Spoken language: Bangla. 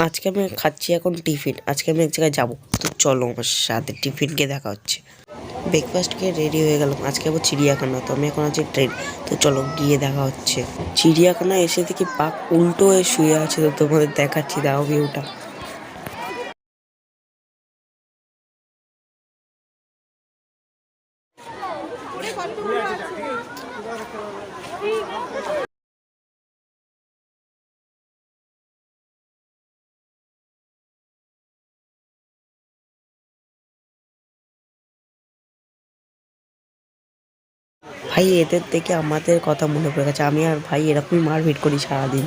আজকে আমি খাচ্ছি এখন টিফিন। আজকে আমি এক জায়গায় যাবো, তো চলো আমার সাথে টিফিন খেয়ে দেখা হচ্ছে। ব্রেকফাস্ট খেয়ে রেডি হয়ে গেলাম। আজকে যাবো চিড়িয়াখানা, তো আমি এখন আছি ট্রেন, তো চলো গিয়ে দেখা হচ্ছে। চিড়িয়াখানায় এসে দেখি বাঘ উল্টো হয়ে শুয়ে আছে, তো তোমাদের দেখাচ্ছি, দাও ভিউটা। ভাই এদের দেখে আমাদের কথা মনে পড়ে গেছে, আমি আর ভাই এরকমই মারপিট করি সারাদিন।